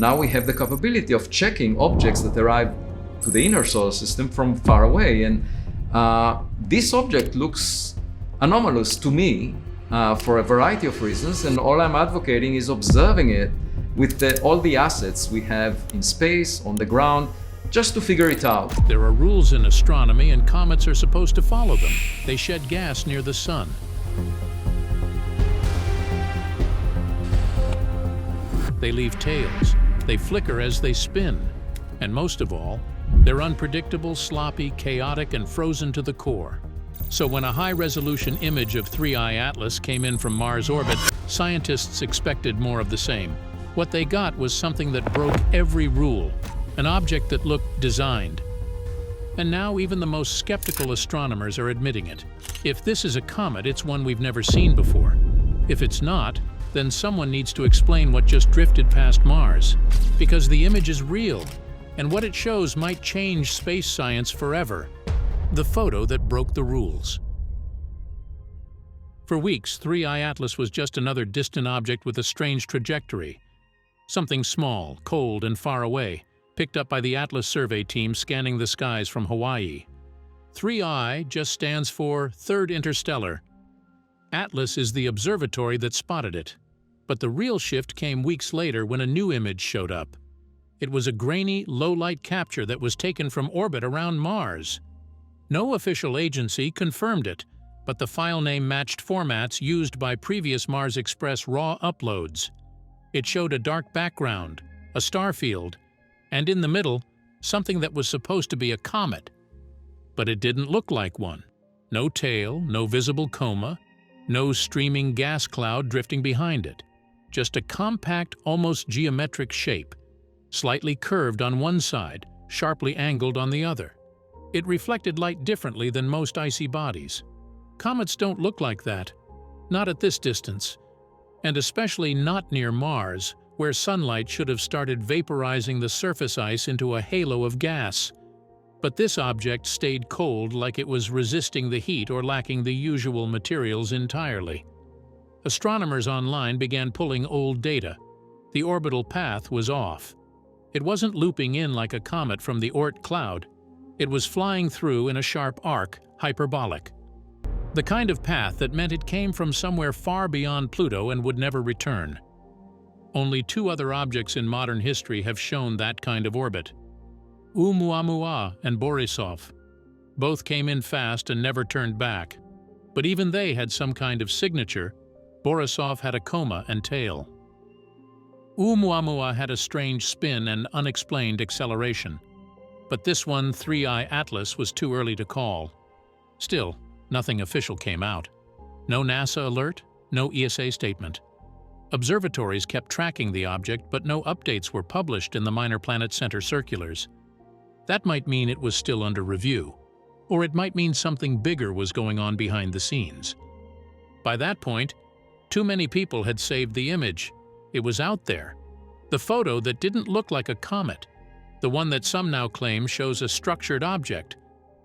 Now we have the capability of checking objects that arrive to the inner solar system from far away. And this object looks anomalous to me for a variety of reasons. And all I'm advocating is observing it with all the assets we have in space, on the ground, just to figure it out. There are rules in astronomy, and comets are supposed to follow them. They shed gas near the sun. They leave tails. They flicker as they spin. And most of all, they're unpredictable, sloppy, chaotic, and frozen to the core. So when a high-resolution image of 3I Atlas came in from Mars orbit, scientists expected more of the same. What they got was something that broke every rule, an object that looked designed. And now even the most skeptical astronomers are admitting it. If this is a comet, it's one we've never seen before. If it's not, then someone needs to explain what just drifted past Mars. Because the image is real, and what it shows might change space science forever. The photo that broke the rules. For weeks, 3I Atlas was just another distant object with a strange trajectory. Something small, cold, and far away, picked up by the Atlas survey team scanning the skies from Hawaii. 3I just stands for Third Interstellar. Atlas is the observatory that spotted it. But the real shift came weeks later when a new image showed up. It was a grainy, low-light capture that was taken from orbit around Mars. No official agency confirmed it, but the file name matched formats used by previous Mars Express RAW uploads. It showed a dark background, a star field, and in the middle, something that was supposed to be a comet. But it didn't look like one. No tail, no visible coma, no streaming gas cloud drifting behind it. Just a compact, almost geometric shape, slightly curved on one side, sharply angled on the other. It reflected light differently than most icy bodies. Comets don't look like that, not at this distance, and especially not near Mars, where sunlight should have started vaporizing the surface ice into a halo of gas. But this object stayed cold, like it was resisting the heat or lacking the usual materials entirely. Astronomers online began pulling old data. The orbital path was off. It wasn't looping in like a comet from the Oort cloud. It was flying through in a sharp arc, hyperbolic. The kind of path that meant it came from somewhere far beyond Pluto and would never return. Only two other objects in modern history have shown that kind of orbit: Oumuamua and Borisov. Both came in fast and never turned back. But even they had some kind of signature. Borisov had a coma and tail. Oumuamua had a strange spin and unexplained acceleration. But this one, 3I Atlas, was too early to call. Still, nothing official came out. No NASA alert, no ESA statement. Observatories kept tracking the object, but no updates were published in the Minor Planet Center circulars. That might mean it was still under review, or it might mean something bigger was going on behind the scenes. By that point, too many people had saved the image. It was out there. The photo that didn't look like a comet. The one that some now claim shows a structured object,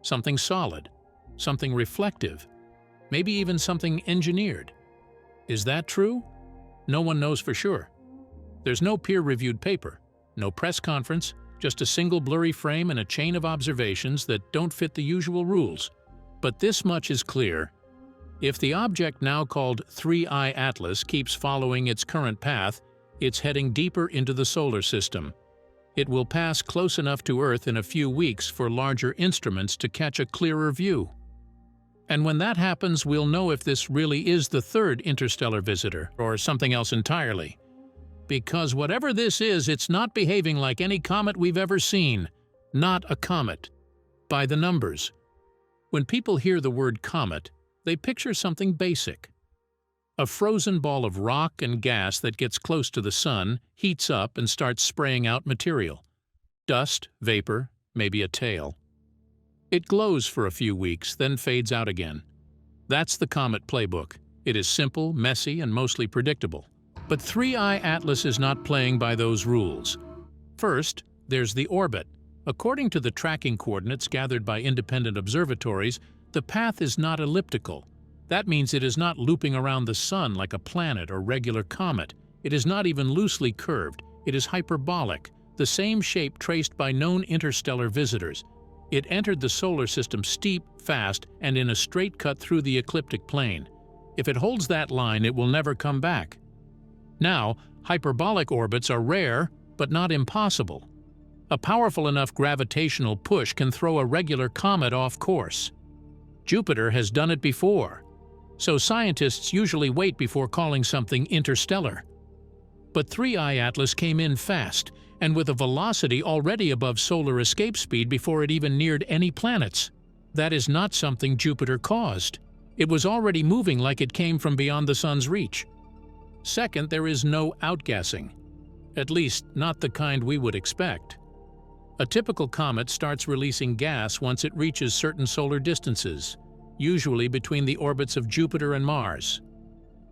something solid, something reflective, maybe even something engineered. Is that true? No one knows for sure. There's no peer-reviewed paper, no press conference, just a single blurry frame and a chain of observations that don't fit the usual rules. But this much is clear. If the object now called 3I Atlas keeps following its current path, it's heading deeper into the solar system. It will pass close enough to Earth in a few weeks for larger instruments to catch a clearer view. And when that happens, we'll know if this really is the third interstellar visitor, or something else entirely. Because whatever this is, it's not behaving like any comet we've ever seen. Not a comet. By the numbers. When people hear the word comet, they picture something basic. A frozen ball of rock and gas that gets close to the sun, heats up, and starts spraying out material. Dust, vapor, maybe a tail. It glows for a few weeks, then fades out again. That's the comet playbook. It is simple, messy, and mostly predictable. But 3I Atlas is not playing by those rules. First, there's the orbit. According to the tracking coordinates gathered by independent observatories, the path is not elliptical. That means it is not looping around the sun like a planet or regular comet. It is not even loosely curved. It is hyperbolic, the same shape traced by known interstellar visitors. It entered the solar system steep, fast, and in a straight cut through the ecliptic plane. If it holds that line, it will never come back. Now, hyperbolic orbits are rare, but not impossible. A powerful enough gravitational push can throw a regular comet off course. Jupiter has done it before, so scientists usually wait before calling something interstellar. But 3I Atlas came in fast, and with a velocity already above solar escape speed before it even neared any planets. That is not something Jupiter caused. It was already moving like it came from beyond the Sun's reach. Second, there is no outgassing. At least, not the kind we would expect. A typical comet starts releasing gas once it reaches certain solar distances, usually between the orbits of Jupiter and Mars.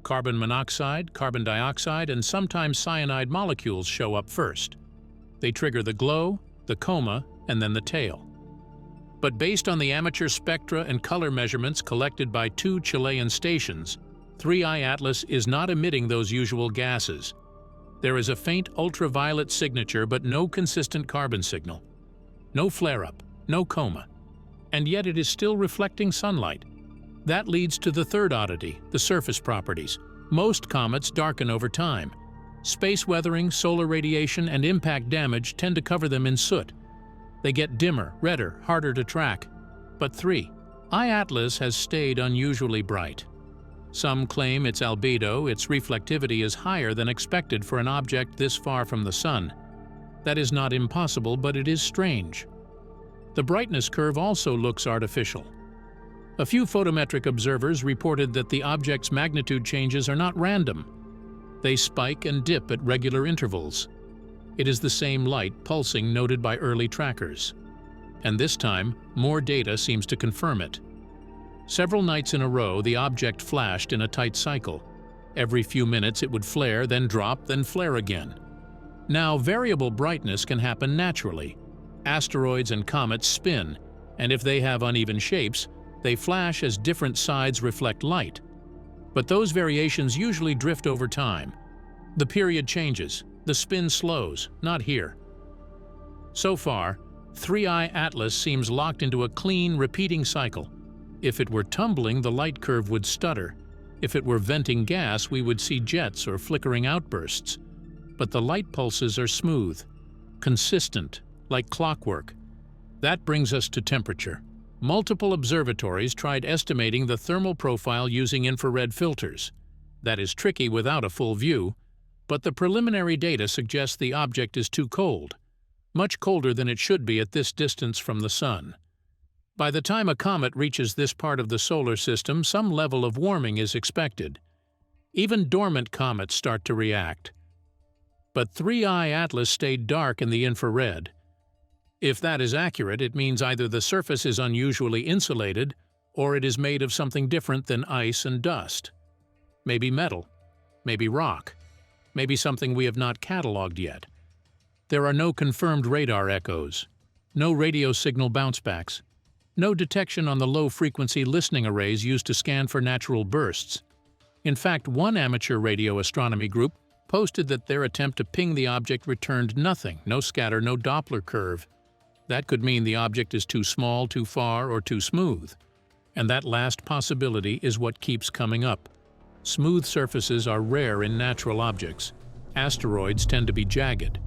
Carbon monoxide, carbon dioxide, and sometimes cyanide molecules show up first. They trigger the glow, the coma, and then the tail. But based on the amateur spectra and color measurements collected by 2 Chilean stations, 3I Atlas is not emitting those usual gases. There is a faint ultraviolet signature but no consistent carbon signal. No flare-up, no coma. And yet it is still reflecting sunlight. That leads to the third oddity, the surface properties. Most comets darken over time. Space weathering, solar radiation, and impact damage tend to cover them in soot. They get dimmer, redder, harder to track. But 3I Atlas has stayed unusually bright. Some claim its albedo, its reflectivity, is higher than expected for an object this far from the Sun. That is not impossible, but it is strange. The brightness curve also looks artificial. A few photometric observers reported that the object's magnitude changes are not random. They spike and dip at regular intervals. It is the same light pulsing noted by early trackers. And this time, more data seems to confirm it. Several nights in a row, the object flashed in a tight cycle. Every few minutes it would flare, then drop, then flare again. Now, variable brightness can happen naturally. Asteroids and comets spin, and if they have uneven shapes, they flash as different sides reflect light. But those variations usually drift over time. The period changes, the spin slows, not here. So far, 3I Atlas seems locked into a clean, repeating cycle. If it were tumbling, the light curve would stutter. If it were venting gas, we would see jets or flickering outbursts. But the light pulses are smooth, consistent, like clockwork. That brings us to temperature. Multiple observatories tried estimating the thermal profile using infrared filters. That is tricky without a full view, but the preliminary data suggests the object is too cold, much colder than it should be at this distance from the Sun. By the time a comet reaches this part of the solar system, some level of warming is expected. Even dormant comets start to react. But 3I Atlas stayed dark in the infrared. If that is accurate, it means either the surface is unusually insulated, or it is made of something different than ice and dust. Maybe metal, maybe rock, maybe something we have not cataloged yet. There are no confirmed radar echoes, no radio signal bouncebacks, no detection on the low-frequency listening arrays used to scan for natural bursts. In fact, one amateur radio astronomy group posted that their attempt to ping the object returned nothing, no scatter, no Doppler curve. That could mean the object is too small, too far, or too smooth. And that last possibility is what keeps coming up. Smooth surfaces are rare in natural objects. Asteroids tend to be jagged.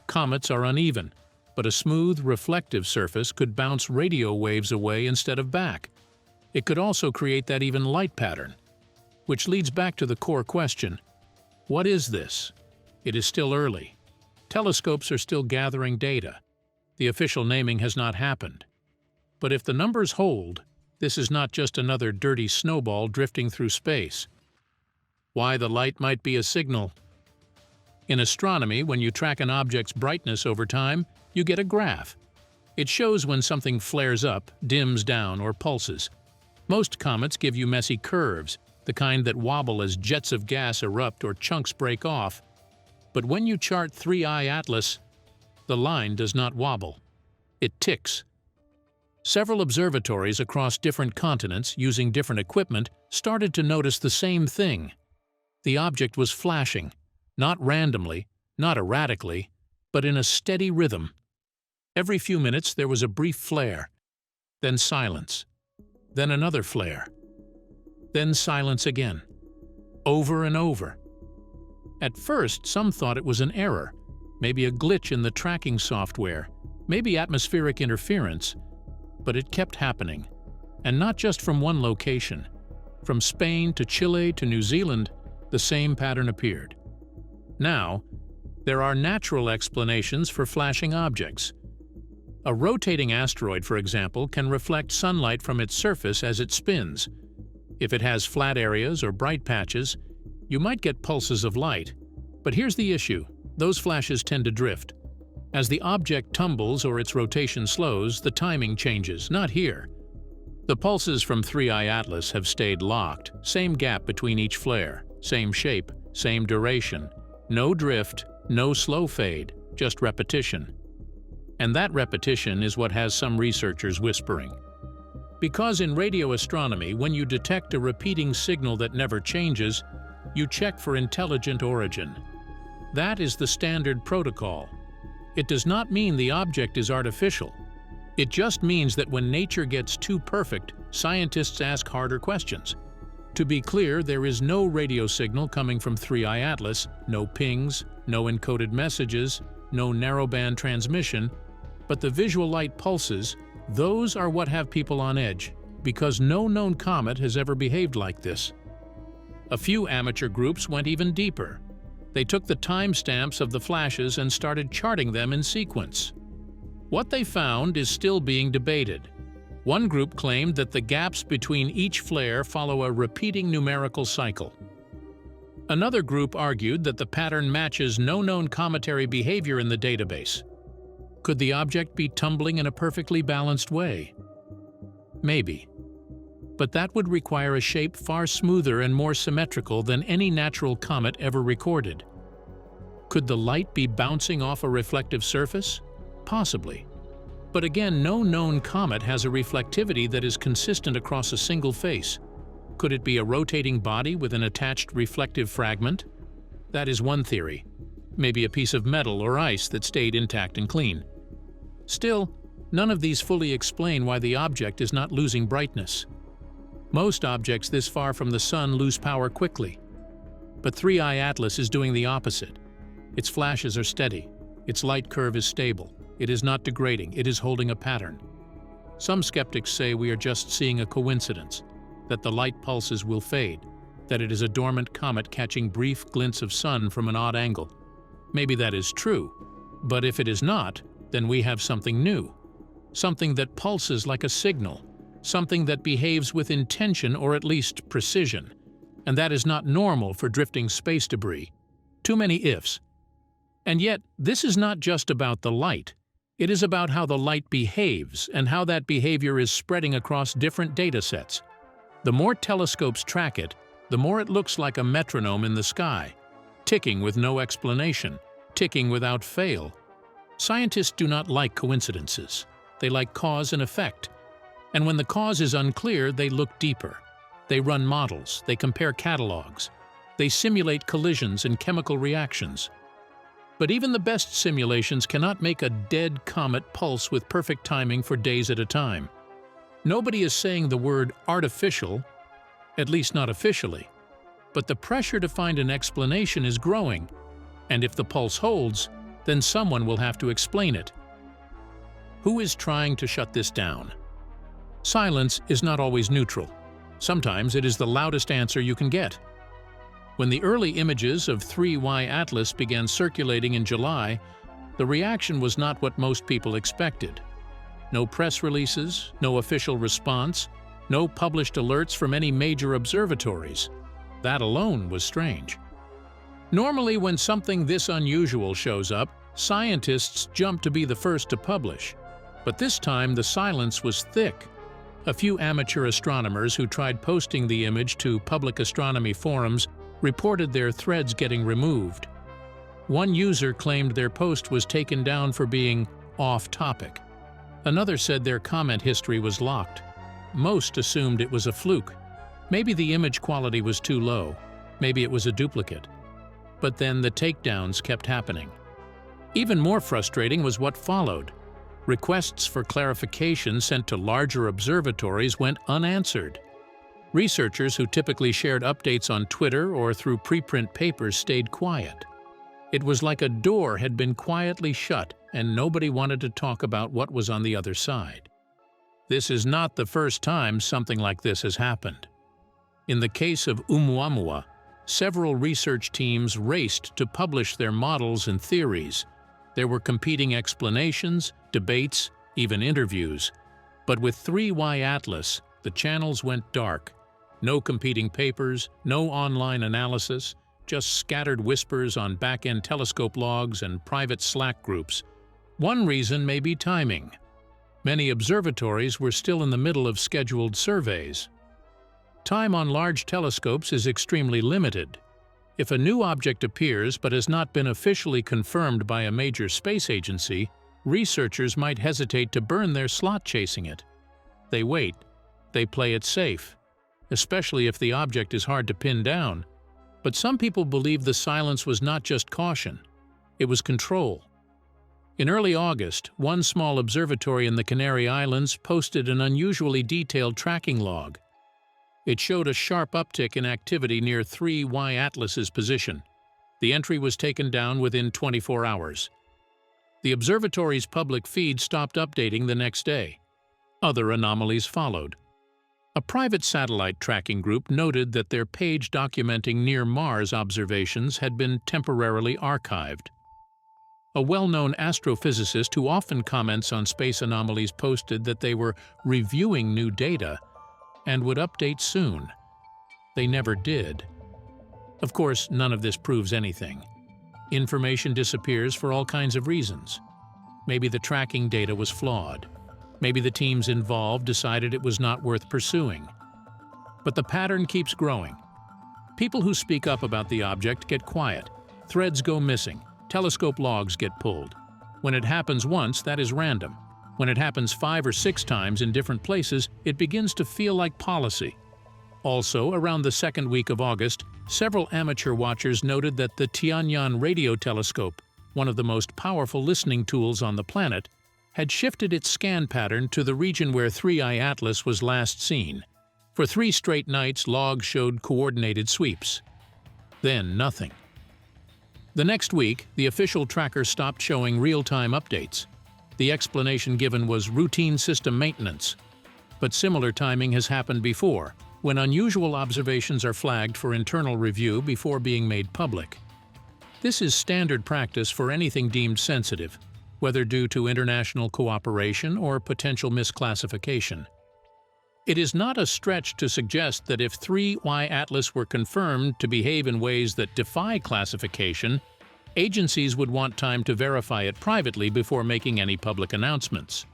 Comets are uneven, but a smooth, reflective surface could bounce radio waves away instead of back. It could also create that even light pattern. Which leads back to the core question: what is this? It is still early. Telescopes are still gathering data. The official naming has not happened. But if the numbers hold, this is not just another dirty snowball drifting through space. Why the light might be a signal. In astronomy, when you track an object's brightness over time, you get a graph. It shows when something flares up, dims down, or pulses. Most comets give you messy curves, the kind that wobble as jets of gas erupt or chunks break off. But when you chart 3I Atlas, the line does not wobble. It ticks. Several observatories across different continents, using different equipment, started to notice the same thing. The object was flashing, not randomly, not erratically, but in a steady rhythm. Every few minutes there was a brief flare, then silence, then another flare, then silence again, over and over. At first, some thought it was an error, maybe a glitch in the tracking software, maybe atmospheric interference, but it kept happening. And not just from one location. From Spain to Chile to New Zealand, the same pattern appeared. Now, there are natural explanations for flashing objects. A rotating asteroid, for example, can reflect sunlight from its surface as it spins. If it has flat areas or bright patches, you might get pulses of light. But here's the issue: those flashes tend to drift. As the object tumbles or its rotation slows, the timing changes, not here. The pulses from 3I Atlas have stayed locked, same gap between each flare, same shape, same duration. No drift, no slow fade, just repetition. And that repetition is what has some researchers whispering. Because in radio astronomy, when you detect a repeating signal that never changes, you check for intelligent origin. That is the standard protocol. It does not mean the object is artificial. It just means that when nature gets too perfect, scientists ask harder questions. To be clear, there is no radio signal coming from 3I Atlas, no pings, no encoded messages, no narrowband transmission, but the visual light pulses, those are what have people on edge, because no known comet has ever behaved like this. A few amateur groups went even deeper. They took the timestamps of the flashes and started charting them in sequence. What they found is still being debated. One group claimed that the gaps between each flare follow a repeating numerical cycle. Another group argued that the pattern matches no known cometary behavior in the database. Could the object be tumbling in a perfectly balanced way? Maybe. But that would require a shape far smoother and more symmetrical than any natural comet ever recorded. Could the light be bouncing off a reflective surface? Possibly. But again, no known comet has a reflectivity that is consistent across a single face. Could it be a rotating body with an attached reflective fragment? That is one theory. Maybe a piece of metal or ice that stayed intact and clean. Still, none of these fully explain why the object is not losing brightness. Most objects this far from the Sun lose power quickly. But 3I Atlas is doing the opposite. Its flashes are steady. Its light curve is stable. It is not degrading. It is holding a pattern. Some skeptics say we are just seeing a coincidence, that the light pulses will fade, that it is a dormant comet catching brief glints of sun from an odd angle. Maybe that is true, but if it is not, then we have something new. Something that pulses like a signal. Something that behaves with intention or at least precision. And that is not normal for drifting space debris. Too many ifs. And yet, this is not just about the light. It is about how the light behaves and how that behavior is spreading across different data sets. The more telescopes track it, the more it looks like a metronome in the sky, ticking with no explanation, ticking without fail. Scientists do not like coincidences. They like cause and effect. And when the cause is unclear, they look deeper. They run models, they compare catalogs, they simulate collisions and chemical reactions. But even the best simulations cannot make a dead comet pulse with perfect timing for days at a time. Nobody is saying the word artificial, at least not officially. But the pressure to find an explanation is growing, and if the pulse holds, then someone will have to explain it. Who is trying to shut this down? Silence is not always neutral. Sometimes it is the loudest answer you can get. When the early images of 3Y Atlas began circulating in July, the reaction was not what most people expected. No press releases, no official response, no published alerts from any major observatories. That alone was strange. Normally, when something this unusual shows up, scientists jump to be the first to publish. But this time, the silence was thick. A few amateur astronomers who tried posting the image to public astronomy forums reported their threads getting removed. One user claimed their post was taken down for being off-topic. Another said their comment history was locked. Most assumed it was a fluke. Maybe the image quality was too low. Maybe it was a duplicate. But then the takedowns kept happening. Even more frustrating was what followed. Requests for clarification sent to larger observatories went unanswered. Researchers who typically shared updates on Twitter or through preprint papers stayed quiet. It was like a door had been quietly shut and nobody wanted to talk about what was on the other side. This is not the first time something like this has happened. In the case of Oumuamua, several research teams raced to publish their models and theories. There were competing explanations, debates, even interviews. But with 3Y Atlas, the channels went dark. No competing papers, no online analysis, just scattered whispers on back-end telescope logs and private Slack groups. One reason may be timing. Many observatories were still in the middle of scheduled surveys. Time on large telescopes is extremely limited. If a new object appears but has not been officially confirmed by a major space agency, researchers might hesitate to burn their slot chasing it. They wait. They play it safe, especially if the object is hard to pin down. But some people believe the silence was not just caution, it was control. In early August, one small observatory in the Canary Islands posted an unusually detailed tracking log. It showed a sharp uptick in activity near 3Y Atlas's position. The entry was taken down within 24 hours. The observatory's public feed stopped updating the next day. Other anomalies followed. A private satellite tracking group noted that their page documenting near-Mars observations had been temporarily archived. A well-known astrophysicist who often comments on space anomalies posted that they were reviewing new data and would update soon. They never did. Of course, none of this proves anything. Information disappears for all kinds of reasons. Maybe the tracking data was flawed. Maybe the teams involved decided it was not worth pursuing. But the pattern keeps growing. People who speak up about the object get quiet. Threads go missing. Telescope logs get pulled. When it happens once, that is random. When it happens 5 or 6 times in different places, it begins to feel like policy. Also, around the second week of August, several amateur watchers noted that the Tianyan radio telescope, one of the most powerful listening tools on the planet, had shifted its scan pattern to the region where 3I Atlas was last seen. For 3 straight nights, logs showed coordinated sweeps. Then nothing. The next week, the official tracker stopped showing real-time updates. The explanation given was routine system maintenance. But similar timing has happened before, when unusual observations are flagged for internal review before being made public. This is standard practice for anything deemed sensitive, whether due to international cooperation or potential misclassification. It is not a stretch to suggest that if 3Y Atlas were confirmed to behave in ways that defy classification, agencies would want time to verify it privately before making any public announcements,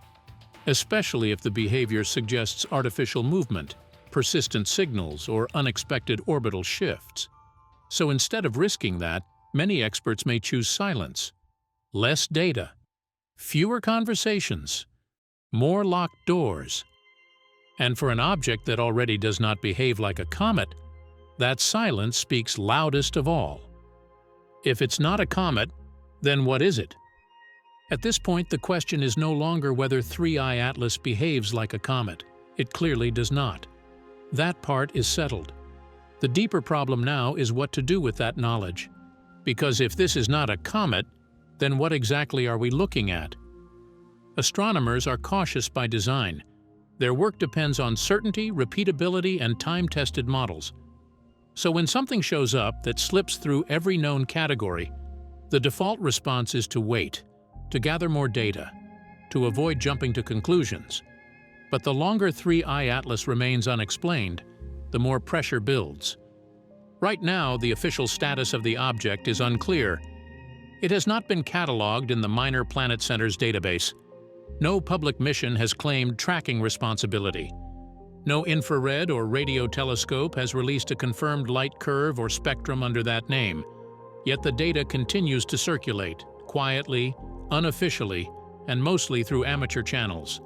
especially if the behavior suggests artificial movement, persistent signals, or unexpected orbital shifts. So instead of risking that, many experts may choose silence. Less data. Fewer conversations, more locked doors. And for an object that already does not behave like a comet, that silence speaks loudest of all. If it's not a comet, then what is it? At this point, the question is no longer whether 3I Atlas behaves like a comet. It clearly does not. That part is settled. The deeper problem now is what to do with that knowledge. Because if this is not a comet, then what exactly are we looking at? Astronomers are cautious by design. Their work depends on certainty, repeatability, and time-tested models. So when something shows up that slips through every known category, the default response is to wait, to gather more data, to avoid jumping to conclusions. But the longer 3I Atlas remains unexplained, the more pressure builds. Right now, the official status of the object is unclear. It has not been catalogued in the Minor Planet Center's database. No public mission has claimed tracking responsibility. No infrared or radio telescope has released a confirmed light curve or spectrum under that name. Yet the data continues to circulate, quietly, unofficially, and mostly through amateur channels.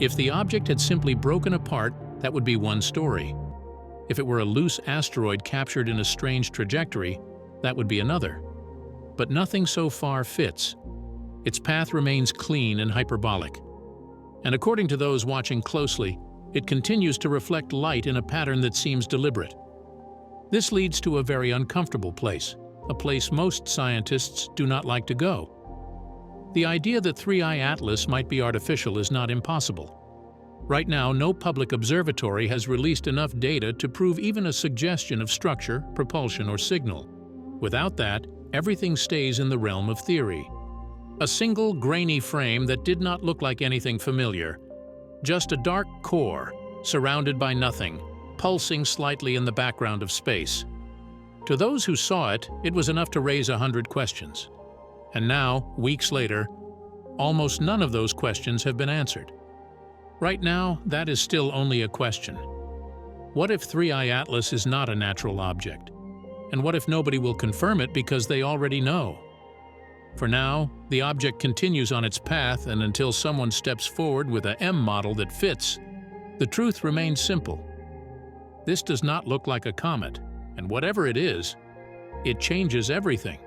If the object had simply broken apart, that would be one story. If it were a loose asteroid captured in a strange trajectory, that would be another. But nothing so far fits. Its path remains clean and hyperbolic. And according to those watching closely, it continues to reflect light in a pattern that seems deliberate. This leads to a very uncomfortable place, a place most scientists do not like to go. The idea that 3I Atlas might be artificial is not impossible. Right now, no public observatory has released enough data to prove even a suggestion of structure, propulsion, or signal. Without that, everything stays in the realm of theory. A single grainy frame that did not look like anything familiar. Just a dark core, surrounded by nothing, pulsing slightly in the background of space. To those who saw it, it was enough to raise 100 questions. And now, weeks later, almost none of those questions have been answered. Right now, that is still only a question. What if 3I Atlas is not a natural object? And what if nobody will confirm it because they already know? For now, the object continues on its path, and until someone steps forward with a M model that fits, the truth remains simple. This does not look like a comet, and whatever it is, it changes everything.